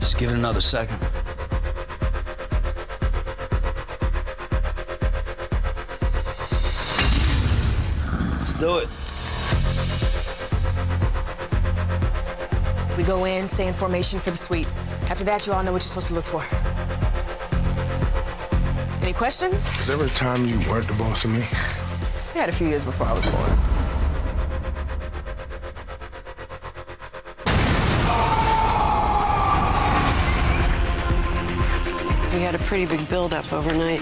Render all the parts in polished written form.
Just give it another second. Let's do it. We go in, stay in formation for the sweep. After that, you all know what you're supposed to look for. Any questions? Was there ever a time you weren't the boss of me? We had a few years before I was born. We had a pretty big buildup overnight.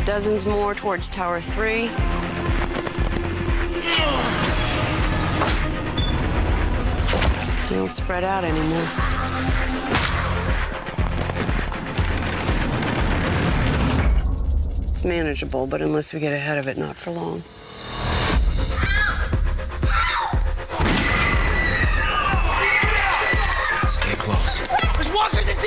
Dozens more towards Tower 3. They don't spread out anymore. It's manageable, but unless we get ahead of it, not for long. Stay close. There's walkers in D!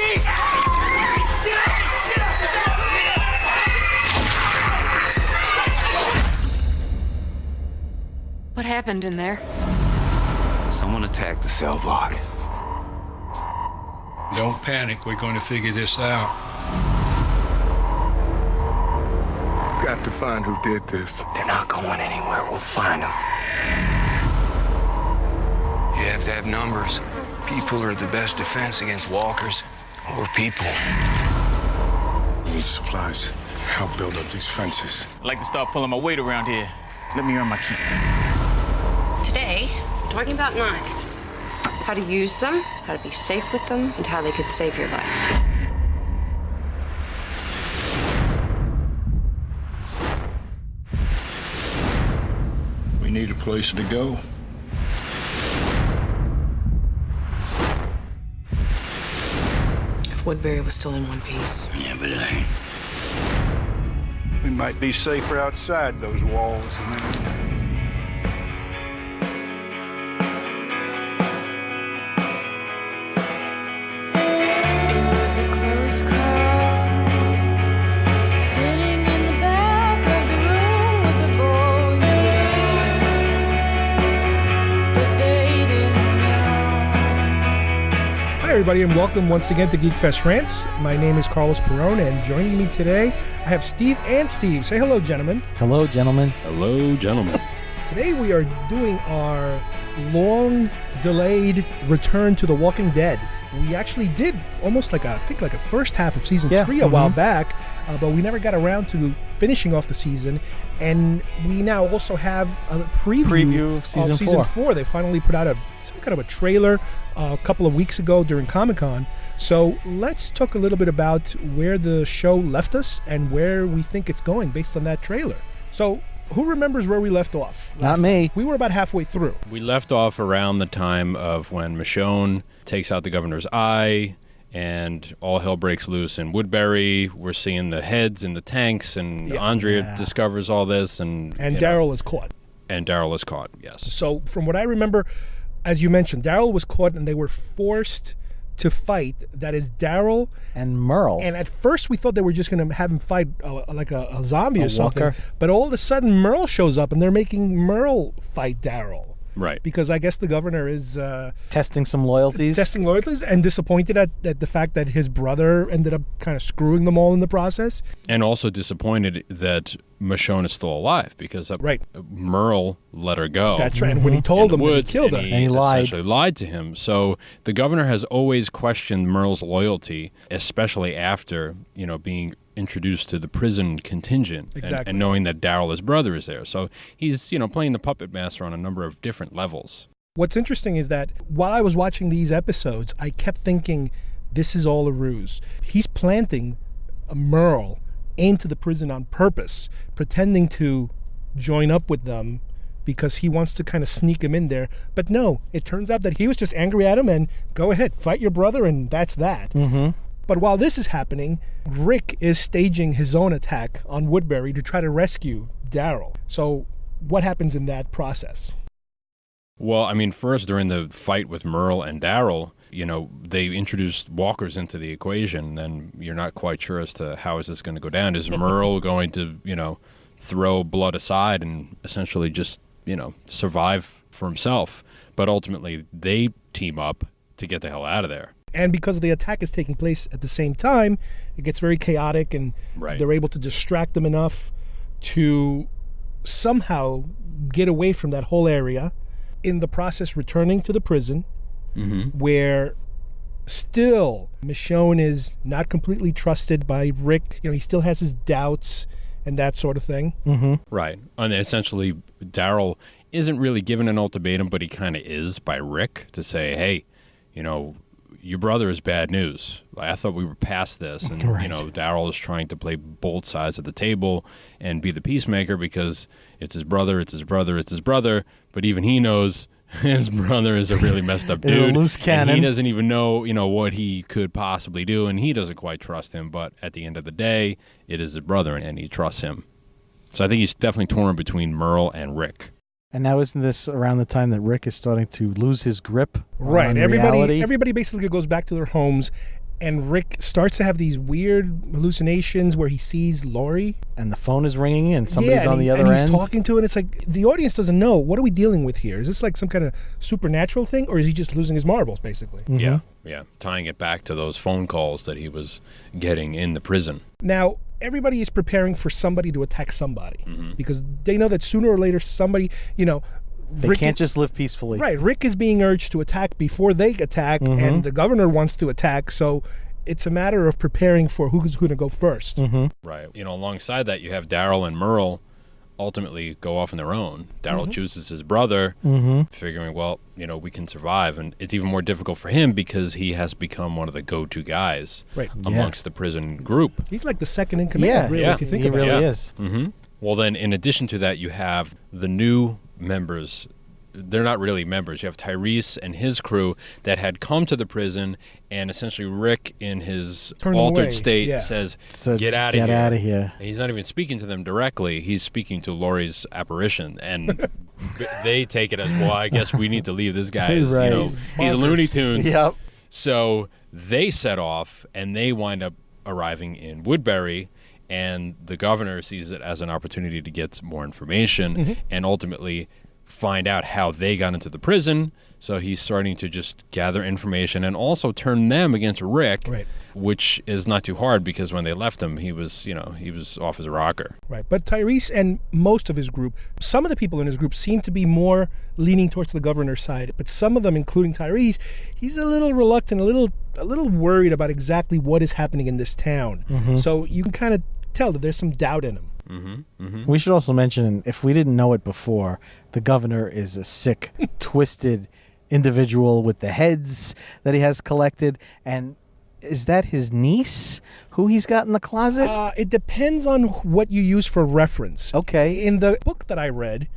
What happened in there? Someone attacked the cell block. Don't panic, we're going to figure this out. Got to find who did this. They're not going anywhere. We'll find them. You have to have numbers. People are the best defense against walkers or people. We need supplies. Help build up these fences. I'd like to start pulling my weight around here. Let me earn my keep. Today, talking about knives. How to use them, how to be safe with them, and how they could save your life. We need a place to go. If Woodbury was still in one piece. Yeah, but it ain't. We might be safer outside those walls. Hi, everybody, and welcome once again to Geekfest Rants. My name is Carlos Perone, and joining me today, I have Steve and Steve. Say hello, gentlemen. Hello, gentlemen. Hello, gentlemen. Today we are doing our long-delayed return to The Walking Dead. We actually did almost like a first half of season 3 a while back, but we never got around to finishing off the season. And we now also have a preview of season 4. They finally put out some kind of a trailer a couple of weeks ago during Comic-Con. So let's talk a little bit about where the show left us and where we think it's going based on that trailer. So who remembers where we left off? Not me. We were about halfway through. We left off around the time of when Michonne takes out the governor's eye and all hell breaks loose in Woodbury. We're seeing the heads in the tanks, and Andrea discovers all this. And Daryl is caught. And Daryl is caught, yes. So from what I remember, as you mentioned, Daryl was caught and they were forced to fight. That is Daryl and Merle. And at first we thought they were just going to have him fight like a zombie or something. Walker. But all of a sudden Merle shows up and they're making Merle fight Daryl. Right. Because I guess the governor is testing some loyalties. And disappointed at the fact that his brother ended up kind of screwing them all in the process. And also disappointed that Michonne is still alive because Merle let her go. That's right. And when he told him that he killed her. And he lied. Essentially lied to him. So the governor has always questioned Merle's loyalty, especially after, being introduced to the prison contingent and knowing that Daryl, his brother, is there. So he's, playing the puppet master on a number of different levels. What's interesting is that while I was watching these episodes, I kept thinking, this is all a ruse. He's planting a Merle into the prison on purpose, pretending to join up with them because he wants to kind of sneak him in there. But no, it turns out that he was just angry at him and go ahead, fight your brother, and that's that. Mm-hmm. But while this is happening, Rick is staging his own attack on Woodbury to try to rescue Daryl. So what happens in that process? Well, first during the fight with Merle and Daryl, they introduced walkers into the equation. Then you're not quite sure as to how is this going to go down. Is Merle going to, throw blood aside and essentially just, survive for himself? But ultimately they team up to get the hell out of there. And because the attack is taking place at the same time, it gets very chaotic, and they're able to distract them enough to somehow get away from that whole area, in the process returning to the prison, where still Michonne is not completely trusted by Rick. He still has his doubts and that sort of thing. Right. And essentially, Daryl isn't really given an ultimatum, but he kind of is by Rick to say, hey, your brother is bad news. I thought we were past this. And, Daryl is trying to play both sides of the table and be the peacemaker because it's his brother, it's his brother, it's his brother. But even he knows his brother is a really messed up dude. A loose cannon. And he doesn't even know, what he could possibly do. And he doesn't quite trust him. But at the end of the day, it is his brother and he trusts him. So I think he's definitely torn between Merle and Rick. And now isn't this around the time that Rick is starting to lose his grip Right. on reality? Everybody basically goes back to their homes, and Rick starts to have these weird hallucinations where he sees Laurie. And the phone is ringing and somebody's on the other and end. he's talking to it, and it's like the audience doesn't know. What are we dealing with here? Is this like some kind of supernatural thing, or is he just losing his marbles, basically? Yeah. Tying it back to those phone calls that he was getting in the prison. Now, everybody is preparing for somebody to attack somebody because they know that sooner or later somebody, They can't just live peacefully. Right. Rick is being urged to attack before they attack, and the governor wants to attack. So it's a matter of preparing for who's going to go first. Right. Alongside that, you have Daryl and Merle ultimately go off on their own. Daryl chooses his brother, figuring, well, we can survive. And it's even more difficult for him because he has become one of the go-to guys amongst the prison group. He's like the second in command, really, if you think about it. He really is. Well, then, in addition to that, you have the new members. They're not really members. You have Tyrese and his crew that had come to the prison, and essentially Rick, in his altered state, says, get out of here. Get out of here. And he's not even speaking to them directly. He's speaking to Laurie's apparition, and they take it as, well, I guess we need to leave this guy. He's Looney Tunes. Yep. So they set off, and they wind up arriving in Woodbury, and the governor sees it as an opportunity to get more information and ultimately find out how they got into the prison. So he's starting to just gather information and also turn them against Rick, which is not too hard because when they left him, he was off his rocker. Right. But Tyrese and most of his group, some of the people in his group seem to be more leaning towards the governor's side, but some of them, including Tyrese, he's a little reluctant, a little worried about exactly what is happening in this town. So you can kind of tell that there's some doubt in him. We should also mention, if we didn't know it before, the governor is a sick, twisted individual with the heads that he has collected. And is that his niece who he's got in the closet? It depends on what you use for reference. Okay. In the book that I read,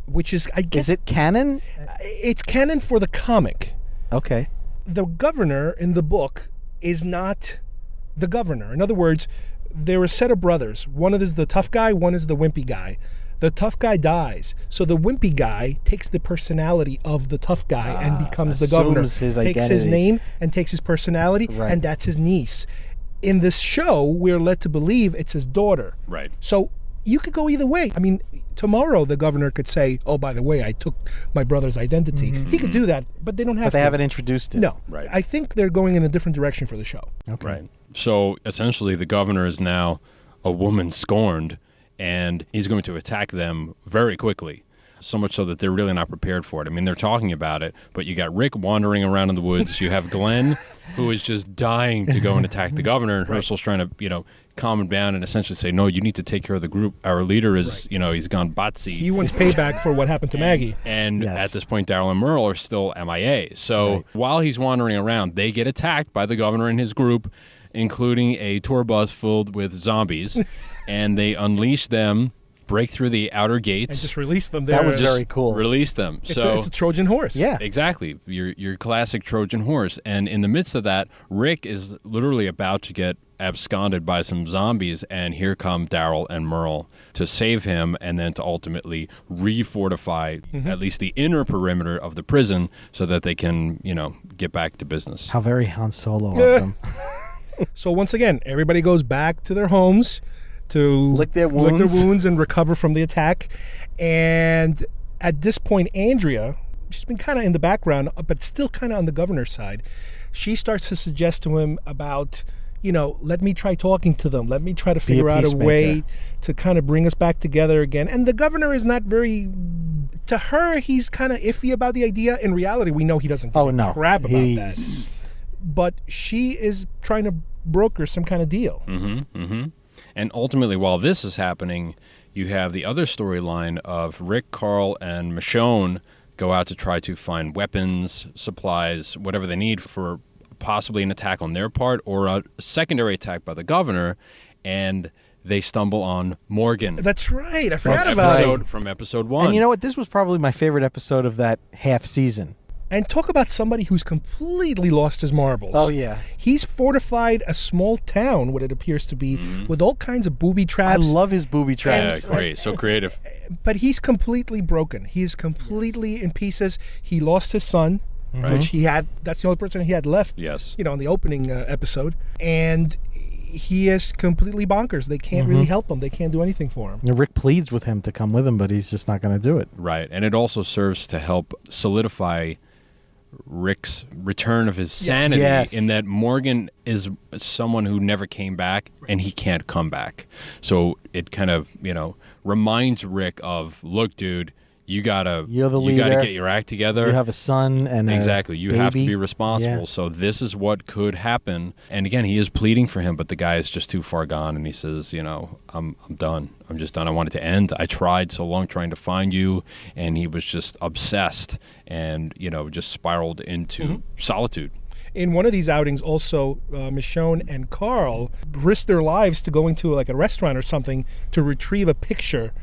which is, I guess... Is it canon? It's canon for the comic. Okay. The governor in the book is not the governor. In other words, they're a set of brothers. One is the tough guy, one is the wimpy guy. The tough guy dies, so the wimpy guy takes the personality of the tough guy and becomes the governor. His takes identity. his name and takes his personality, and that's his niece. In this show, we're led to believe it's his daughter. Right. So you could go either way. I mean, tomorrow the governor could say, oh, by the way, I took my brother's identity. He could do that, but they don't have to. But they haven't introduced it. No. Right. I think they're going in a different direction for the show. Okay. Right. So essentially the governor is now a woman scorned, and he's going to attack them very quickly. So much so that they're really not prepared for it. I mean, they're talking about it, but you got Rick wandering around in the woods. You have Glenn, who is just dying to go and attack the governor. And Herschel's trying to, calm him down and essentially say, no, you need to take care of the group. Our leader is, he's gone Batsy. He wants payback for what happened to Maggie. And at this point, Daryl and Merle are still MIA. So while he's wandering around, they get attacked by the governor and his group, including a tour bus filled with zombies. And they unleash them, break through the outer gates. And just release them there. That was very cool. Release them. It's a Trojan horse. Yeah. Exactly. Your classic Trojan horse. And in the midst of that, Rick is literally about to get absconded by some zombies, and here come Daryl and Merle to save him and then to ultimately refortify at least the inner perimeter of the prison so that they can, get back to business. How very Han Solo of them. So once again, everybody goes back to their homes to lick their wounds and recover from the attack. And at this point, Andrea, she's been kind of in the background, but still kind of on the governor's side. She starts to suggest to him about, let me try talking to them. Let me try to figure out a way to kind of bring us back together again. And the governor is not very, to her, he's kind of iffy about the idea. In reality, we know he doesn't give a crap about that. But she is trying to broker some kind of deal. And ultimately, while this is happening, you have the other storyline of Rick, Carl, and Michonne go out to try to find weapons, supplies, whatever they need for possibly an attack on their part or a secondary attack by the governor, and they stumble on Morgan. That's right. I forgot about it. From episode 1. And you know what? This was probably my favorite episode of that half season. And talk about somebody who's completely lost his marbles. Oh, yeah. He's fortified a small town, what it appears to be, with all kinds of booby traps. I love his booby traps. Yeah, great. So creative. But he's completely broken. He's completely in pieces. He lost his son, which he had. That's the only person he had left, in the opening episode. And he is completely bonkers. They can't really help him. They can't do anything for him. And Rick pleads with him to come with him, but he's just not going to do it. Right. And it also serves to help solidify Rick's return of his sanity in that Morgan is someone who never came back and he can't come back. So it kind of, reminds Rick of, look, dude, you're the leader. You gotta get your act together. You have a son and exactly. You have to baby. be responsible. Yeah. So this is what could happen. And again, he is pleading for him, but the guy is just too far gone. And he says, I'm done. I'm just done. I want it to end. I tried so long trying to find you, and he was just obsessed and just spiraled into solitude. In one of these outings, also, Michonne and Carl risked their lives to go into like a restaurant or something to retrieve a picture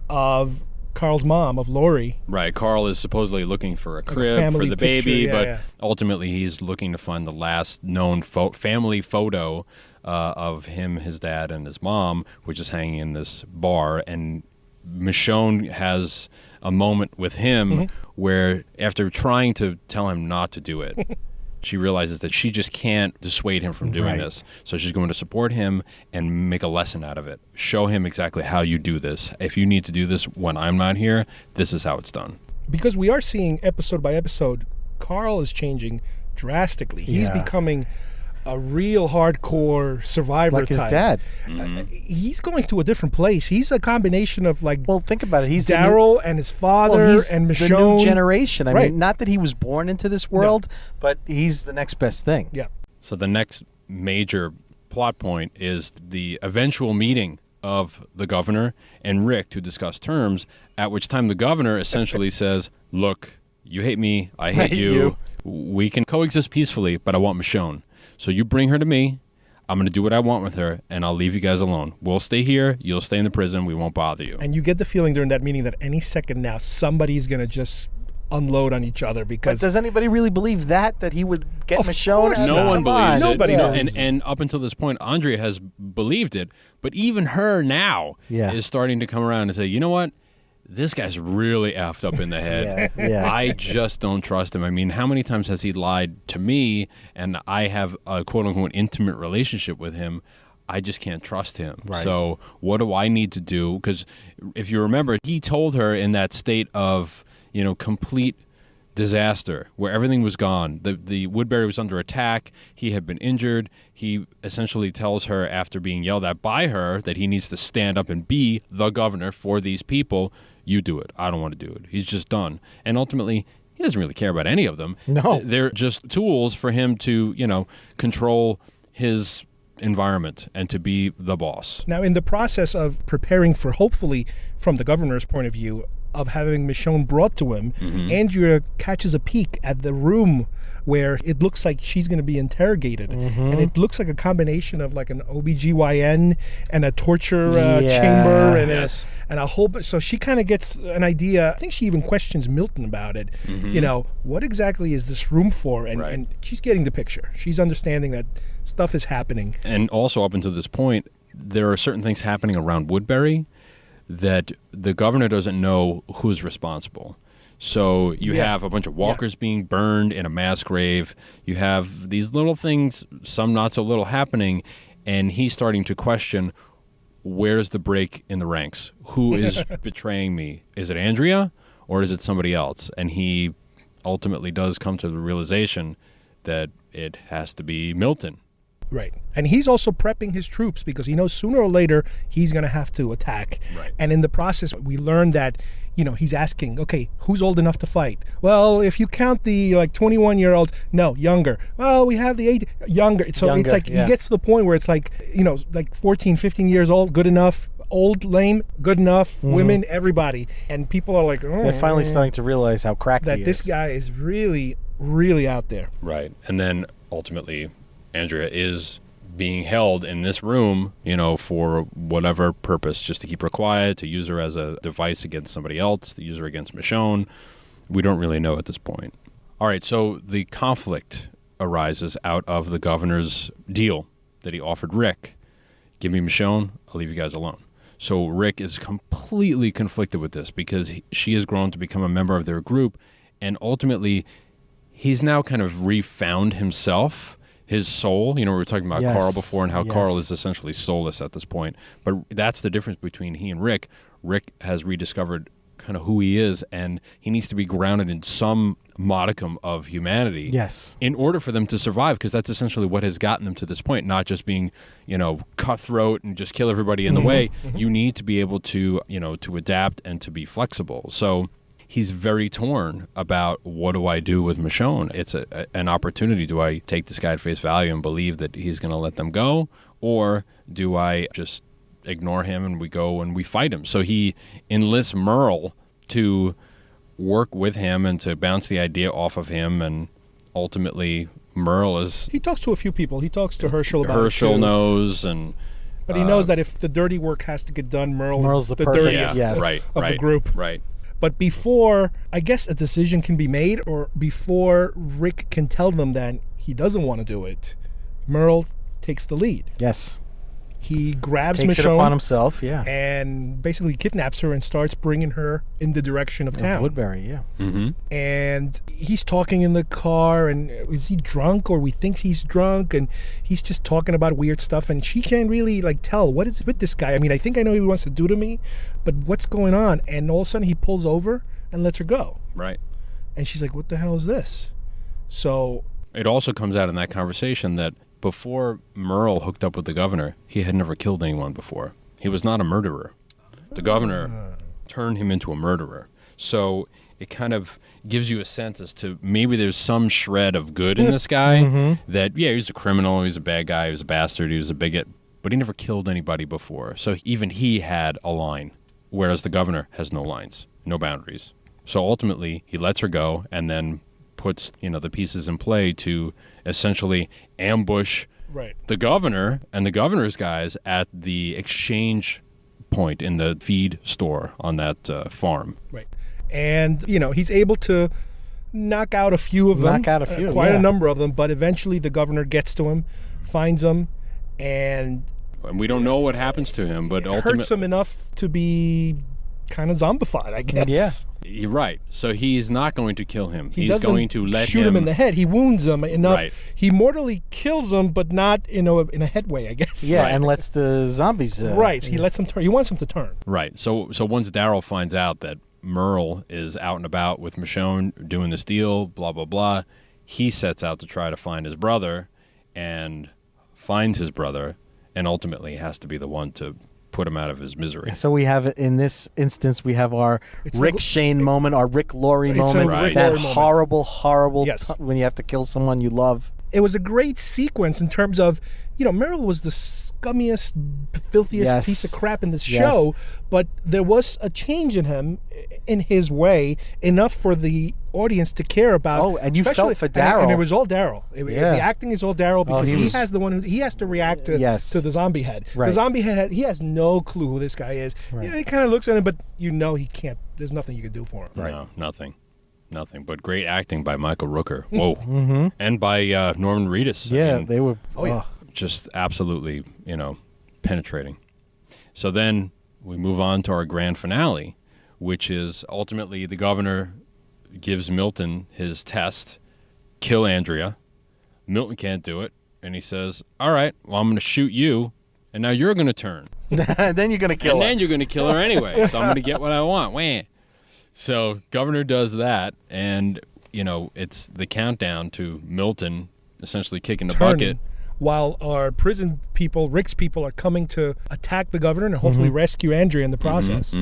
of Carl's mom, of Lori. Right. Carl is supposedly looking for a crib for the baby, but ultimately he's looking to find the last known family photo of him, his dad, and his mom, which is hanging in this bar. And Michonne has a moment with him where, after trying to tell him not to do it, she realizes that she just can't dissuade him from doing this. So she's going to support him and make a lesson out of it. Show him exactly how you do this. If you need to do this when I'm not here, this is how it's done. Because we are seeing episode by episode, Carl is changing drastically. He's becoming a real hardcore survivor like his type. dad. He's going to a different place. He's a combination of think about it. He's Daryl and his father and Michonne. The new generation. I mean, not that he was born into this world, but he's the next best thing. Yeah. So the next major plot point is the eventual meeting of the governor and Rick to discuss terms, at which time the governor essentially says, look, you hate me, I hate you. We can coexist peacefully, but I want Michonne. So you bring her to me. I'm going to do what I want with her, and I'll leave you guys alone. We'll stay here. You'll stay in the prison. We won't bother you. And you get the feeling during that meeting that any second now, somebody's going to just unload on each other. Because but does anybody really believe that he would get Michonne? No one believes it. Nobody believes it. And up until this point, Andrea has believed it. But even her now is starting to come around and say, you know what? This guy's really effed up in the head. I just don't trust him. I mean, how many times has he lied to me, and I have a quote-unquote intimate relationship with him? I just can't trust him. Right. So what do I need to do? Because if you remember, he told her in that state of, complete disaster where everything was gone. The Woodbury was under attack. He had been injured. He essentially tells her, after being yelled at by her, that he needs to stand up and be the governor for these people. You do it. I don't want to do it. He's just done. And ultimately, he doesn't really care about any of them. No. They're just tools for him to, control his environment and to be the boss. Now, in the process of preparing for, hopefully, from the governor's point of view, of having Michonne brought to him, Andrea catches a peek at the room where it looks like she's going to be interrogated. And it looks like a combination of like an OBGYN and a torture chamber and a whole... So she kind of gets an idea. I think she even questions Milton about it. What exactly is this room for? And she's getting the picture. She's understanding that stuff is happening. And also, up until this point, there are certain things happening around Woodbury that the governor doesn't know who's responsible. So you have a bunch of walkers being burned in a mass grave. You have these little things, some not so little, happening, and he's starting to question, where's the break in the ranks? Who is betraying me? Is it Andrea or is it somebody else? And he ultimately does come to the realization that it has to be Milton. Right. And he's also prepping his troops because he knows sooner or later he's going to have to attack. Right. And in the process, we learned that, he's asking, okay, who's old enough to fight? Well, if you count the 21-year-olds, no, younger. Well, we have the 8 younger. So Younger, it's like yeah. he gets to the point where it's like, 14, 15 years old, good enough. Old, lame, good enough. Women, everybody. And people are like, oh, They're finally starting to realize how cracked that he this is. guy is really, really out there. Right. And then ultimately, Andrea is being held in this room, for whatever purpose, just to keep her quiet, to use her as a device against somebody else, to use her against Michonne. We don't really know at this point. All right, so the conflict arises out of the governor's deal that he offered Rick. Give me Michonne, I'll leave you guys alone. So Rick is completely conflicted with this because she has grown to become a member of their group, and ultimately he's now kind of refound himself, his soul. We were talking about Yes. Carl before and how Yes. Carl is essentially soulless at this point. But that's the difference between he and Rick. Rick has rediscovered kind of who he is, and he needs to be grounded in some modicum of humanity Yes. in order for them to survive, because that's essentially what has gotten them to this point, not just being cutthroat and just kill everybody in the way. You need to be able to to adapt and to be flexible. So he's very torn about, what do I do with Michonne? It's an opportunity. Do I take this guy at face value and believe that he's going to let them go, or do I just ignore him and we go and we fight him? So he enlists Merle to work with him and to bounce the idea off of him, and ultimately Merle is... He talks to a few people. He talks to Herschel about Herschel it too. knows, and... But he knows that if the dirty work has to get done, Merle's is the the perfect- dirtiest yes. right, of the group. Right. But before, I guess, a decision can be made, or before Rick can tell them that he doesn't want to do it, Merle takes the lead. Yes. He grabs Takes it upon Michonne himself, yeah. and basically kidnaps her and starts bringing her in the direction of town. Woodbury, yeah. Mm-hmm. And he's talking in the car, and is he drunk, or we think he's drunk, and he's just talking about weird stuff, and she can't really tell what is with this guy. I mean, I think I know what he wants to do to me, but what's going on? And all of a sudden he pulls over and lets her go. Right. And she's like, what the hell is this? So It also comes out in that conversation that before Merle hooked up with the governor, he had never killed anyone before. He was not a murderer. The governor turned him into a murderer. So it kind of gives you a sense as to maybe there's some shred of good in this guy, that, yeah, he's a criminal, he's a bad guy, he was a bastard, he was a bigot, but he never killed anybody before. So even he had a line, whereas the governor has no lines, no boundaries. So ultimately, he lets her go and then puts the pieces in play to essentially ambush the governor and the governor's guys at the exchange point in the feed store on that farm. Right. And, he's able to knock out a few of them. Knock out a few, quite yeah. a number of them, but eventually the governor gets to him, finds him, and we don't know what happens to him, but hurts ultimately... him enough to be kind of zombified, I guess. Yeah. You're right. So he's not going to kill him. He He's doesn't going to let shoot him in the head. He wounds him enough. Right. He mortally kills him, but not in a head way, I guess. Yeah, and lets the zombies... right. He lets them turn. He wants them to turn. Right. So once Daryl finds out that Merle is out and about with Michonne doing this deal, blah, blah, blah, he sets out to try to find his brother and finds his brother, and ultimately has to be the one to put him out of his misery. So we have, in this instance, we have our Rick Shane moment, our Rick Laurie It's a moment, Rick that Laurie moment. horrible Yes. when you have to kill someone you love. It was a great sequence in terms of, Merrill was the scummiest, filthiest Yes. piece of crap in this Yes. show, but there was a change in him, in his way, enough for the audience to care about. Oh, and you especially- felt for and Daryl. it was all Daryl. Yeah. The acting is all Daryl because he he was- has the one who he has to react to, Yes. to the zombie head. Right. The zombie head, he has no clue who this guy is. Right. He kind of looks at him, but he can't. There's nothing you can do for him. No, nothing. But great acting by Michael Rooker. Whoa. And by Norman Reedus. I Yeah, mean, they were... Oh, yeah. just absolutely, penetrating. So then we move on to our grand finale, which is ultimately the governor gives Milton his test, kill Andrea. Milton can't do it, and he says, all right, well, I'm going to shoot you, and now you're going to turn. then you're going to kill And her. then you're going to kill her anyway, so I'm going to get what I want. Wah. So governor does that, and it's the countdown to Milton essentially kicking the Turning, bucket. while our prison people, Rick's people, are coming to attack the governor and hopefully rescue Andrea in the process.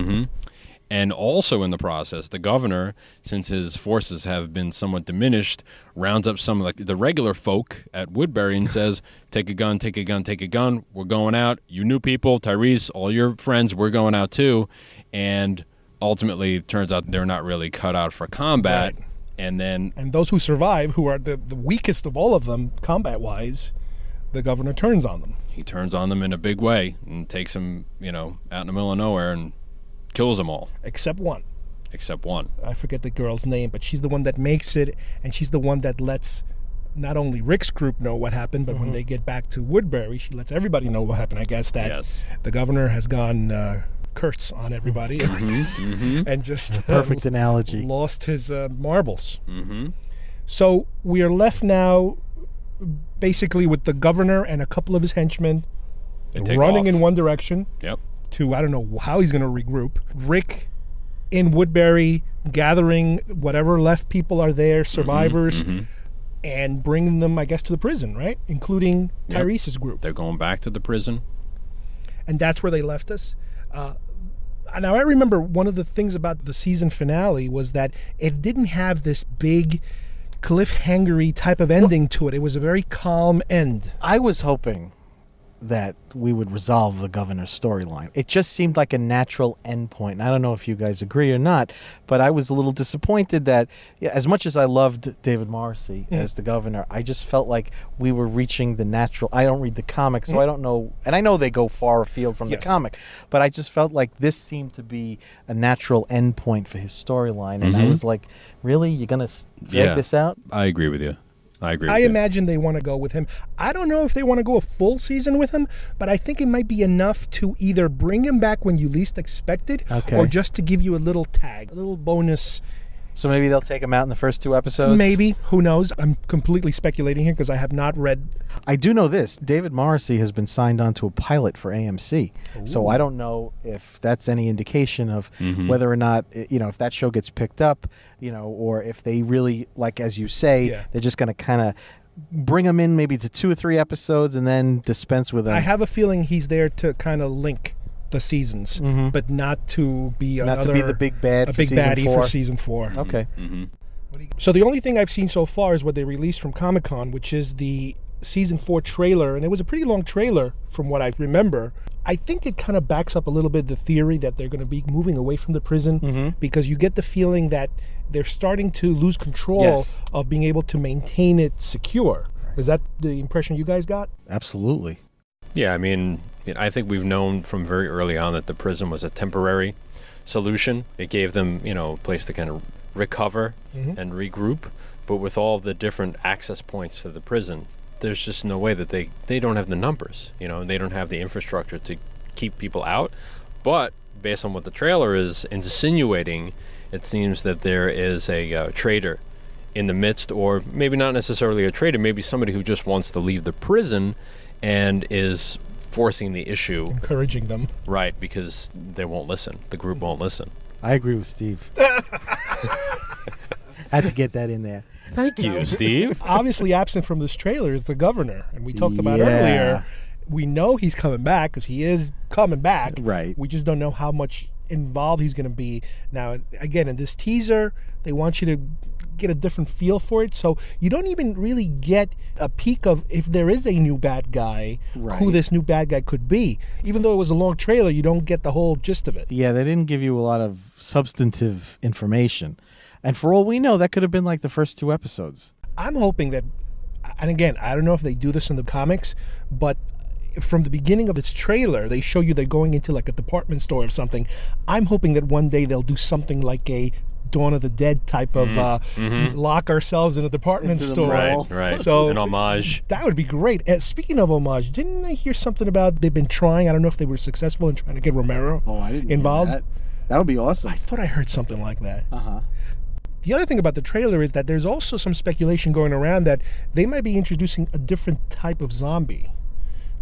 And also in the process, the governor, since his forces have been somewhat diminished, rounds up some of the regular folk at Woodbury and says, take a gun, take a gun, take a gun. We're going out. You new people, Tyrese, all your friends, we're going out too. And ultimately, it turns out they're not really cut out for combat. Right. And those who survive, who are the weakest of all of them combat-wise, the governor turns on them. He turns on them in a big way and takes them, out in the middle of nowhere and kills them all. Except one. I forget the girl's name, but she's the one that makes it, and she's the one that lets not only Rick's group know what happened, but when they get back to Woodbury, she lets everybody know what happened. I guess that the governor has gone curse on everybody and just perfect analogy. Lost his marbles. So we are left now basically with the governor and a couple of his henchmen running in one direction. Yep. To I don't know how he's going to regroup. Rick in Woodbury gathering whatever left people are there, survivors, and bringing them, I guess, to the prison, right? Including Tyrese's group. They're going back to the prison. And that's where they left us. Now, I remember one of the things about the season finale was that it didn't have this big cliffhanger-y type of ending to it. It was a very calm end. I was hoping that we would resolve the governor's storyline. It just seemed like a natural endpoint. I don't know if you guys agree or not, but I was a little disappointed that, as much as I loved David Morrissey as the governor, I just felt like we were reaching the natural. I don't read the comic, so I don't know, and I know they go far afield from the comic, but I just felt like this seemed to be a natural endpoint for his storyline, and I was like, really? You're going to drag this out? I agree with you. I imagine they want to go with him. I don't know if they want to go a full season with him, but I think it might be enough to either bring him back when you least expect it, or just to give you a little tag, a little bonus. So maybe they'll take him out in the first 2 episodes? Maybe. Who knows? I'm completely speculating here because I have not read. I do know this. David Morrissey has been signed on to a pilot for AMC. Ooh. So I don't know if that's any indication of whether or not, if that show gets picked up, or if they really, like as you say, they're just going to kind of bring him in maybe to 2 or 3 episodes and then dispense with him. I have a feeling he's there to kind of link the seasons, but not to be the big bad, a big baddie for season 4. Okay. So the only thing I've seen so far is what they released from Comic-Con, which is the season 4 trailer, and it was a pretty long trailer from what I remember. I think it kind of backs up a little bit the theory that they're going to be moving away from the prison, because you get the feeling that they're starting to lose control of being able to maintain it secure. Is that the impression you guys got? Absolutely. Yeah, I mean, I think we've known from very early on that the prison was a temporary solution. It gave them, a place to kind of recover and regroup. But with all the different access points to the prison, there's just no way that they don't have the numbers, and they don't have the infrastructure to keep people out. But based on what the trailer is insinuating, it seems that there is a traitor in the midst, or maybe not necessarily a traitor, maybe somebody who just wants to leave the prison and is forcing the issue. Encouraging them. Right, because they won't listen. The group won't listen. I agree with Steve. Had to get that in there. Thank you, Steve. Obviously absent from this trailer is the governor, and we talked about earlier. We know he's coming back because he is coming back. Right. We just don't know how much involved he's going to be. Now, again, in this teaser, they want you to get a different feel for it, so you don't even really get a peek of if there is a new bad guy, who this new bad guy could be. Even though it was a long trailer, you don't get the whole gist of it. Yeah, they didn't give you a lot of substantive information. And for all we know, that could have been like the first 2 episodes. I'm hoping that, and again, I don't know if they do this in the comics, but from the beginning of its trailer, they show you they're going into like a department store or something. I'm hoping that one day they'll do something like a Dawn of the Dead type of lock ourselves in a department store. Right. So an homage. That would be great. Speaking of homage, didn't I hear something about they've been trying? I don't know if they were successful in trying to get Romero involved. That would be awesome. I thought I heard something like that. The other thing about the trailer is that there's also some speculation going around that they might be introducing a different type of zombie.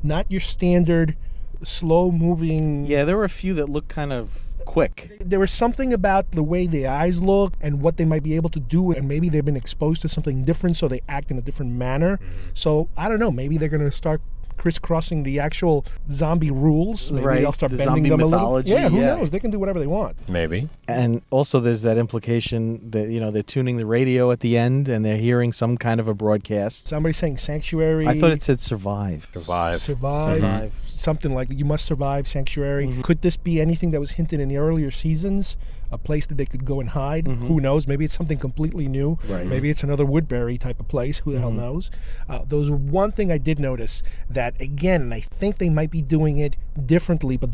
Not your standard slow-moving... Yeah, there were a few that looked kind of quick. There was something about the way the eyes look and what they might be able to do, and maybe they've been exposed to something different, so they act in a different manner. So I don't know. Maybe they're going to start crisscrossing the actual zombie rules. Maybe they'll start bending zombie them mythology, a little. Yeah, who knows? They can do whatever they want. Maybe. And also there's that implication that, they're tuning the radio at the end and they're hearing some kind of a broadcast. Somebody saying sanctuary. I thought it said survive. Survive. Something like you must survive, sanctuary. Could this be anything that was hinted in the earlier seasons? A place that they could go and hide? Who knows? Maybe it's something completely new. Right. Maybe it's another Woodbury type of place. Who the hell knows? There was one thing I did notice that, again, and I think they might be doing it differently, but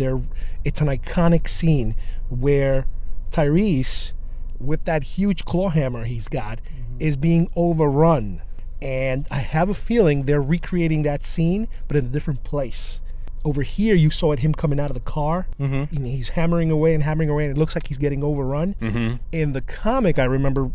it's an iconic scene where Tyrese, with that huge claw hammer he's got, is being overrun. And I have a feeling they're recreating that scene, but in a different place. Over here, you saw him coming out of the car. And he's hammering away, and it looks like he's getting overrun. In the comic, I remember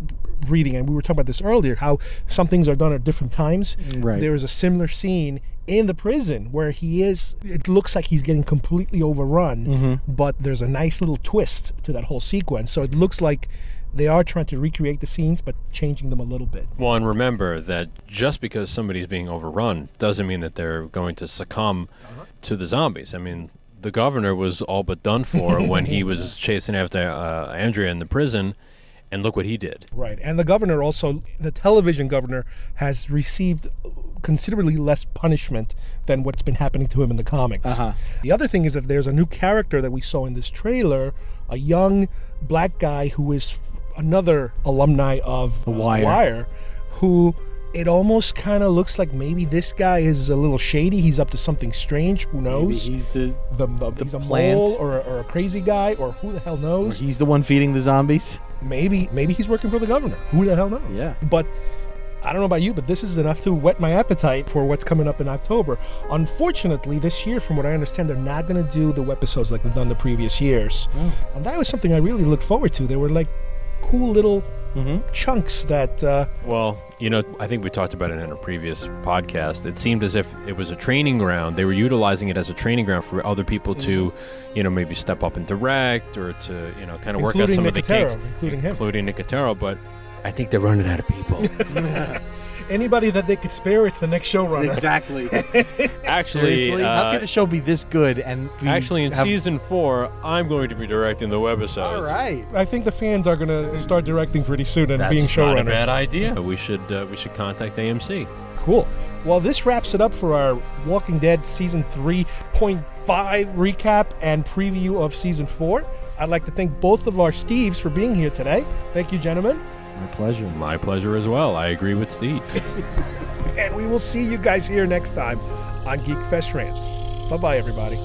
reading, and we were talking about this earlier, how some things are done at different times. Right. There is a similar scene in the prison where it looks like he's getting completely overrun, but there's a nice little twist to that whole sequence. So it looks like they are trying to recreate the scenes, but changing them a little bit. Well, and remember that just because somebody's being overrun doesn't mean that they're going to succumb to the zombies. I mean, the governor was all but done for when he was chasing after Andrea in the prison, and look what he did. Right, and the governor also, the television governor, has received considerably less punishment than what's been happening to him in the comics. The other thing is that there's a new character that we saw in this trailer, a young black guy who is another alumni of The Wire. Wire, who it almost kind of looks like maybe this guy is a little shady. He's up to something strange. Who knows? Maybe he's he's a plant. mole or a crazy guy, or who the hell knows? He's the one feeding the zombies. Maybe he's working for the governor. Who the hell knows? Yeah. But I don't know about you, but this is enough to whet my appetite for what's coming up in October. Unfortunately, this year, from what I understand, they're not going to do the webisodes like they've done the previous years. And that was something I really looked forward to. They were like cool little chunks that... Well, I think we talked about it in a previous podcast. It seemed as if it was a training ground. They were utilizing it as a training ground for other people to, maybe step up and direct, or to, kind of work out some of the kinks. Including Nicotero, but I think they're running out of people. Anybody that they could spare, it's the next showrunner. Exactly. Actually, how could a show be this good? And in season 4, I'm going to be directing the webisodes. All right. I think the fans are going to start directing pretty soon and being That's not showrunners. a bad idea. We should contact AMC. Cool. Well, this wraps it up for our Walking Dead Season 3.5 recap and preview of Season 4. I'd like to thank both of our Steves for being here today. Thank you, gentlemen. My pleasure. My pleasure as well. I agree with Steve. And we will see you guys here next time on Geekfest Rants. Bye-bye, everybody.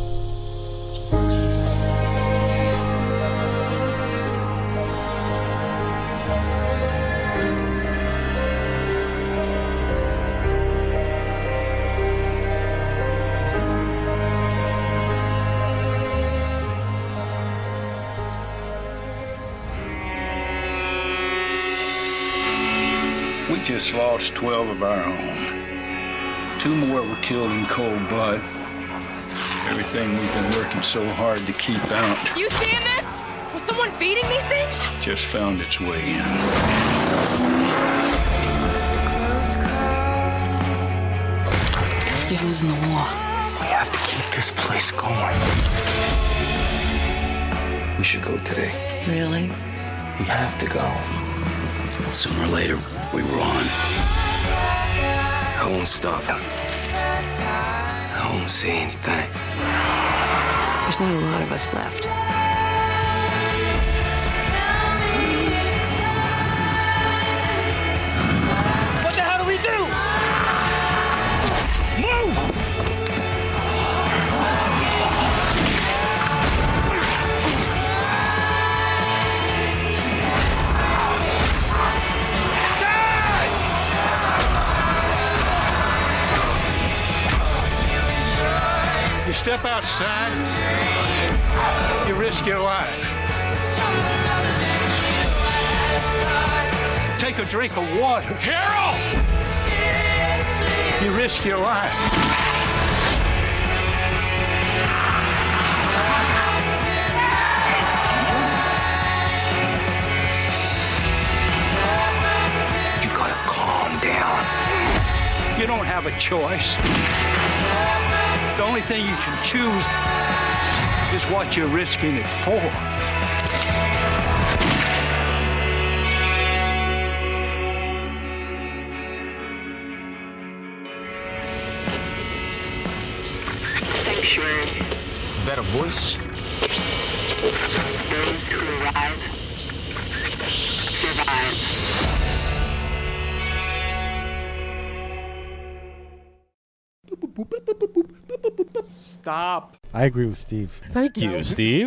We just lost 12 of our own. 2 more were killed in cold blood. Everything we've been working so hard to keep out You seeing this? Was someone feeding these things? just found its way in. You're losing the war. We have to keep this place going. We should go today. Really? We have to go. Sooner or later, we run. I won't stop. I won't say anything. There's not a lot of us left. What the hell do we do? Move! You step outside, you risk your life. Take a drink of water. Carol! You risk your life. You don't have a choice. The only thing you can choose is what you're risking it for. Sanctuary. Is that a voice? Those who arrive survive. Stop. I agree with Steve. Thank you, Steve.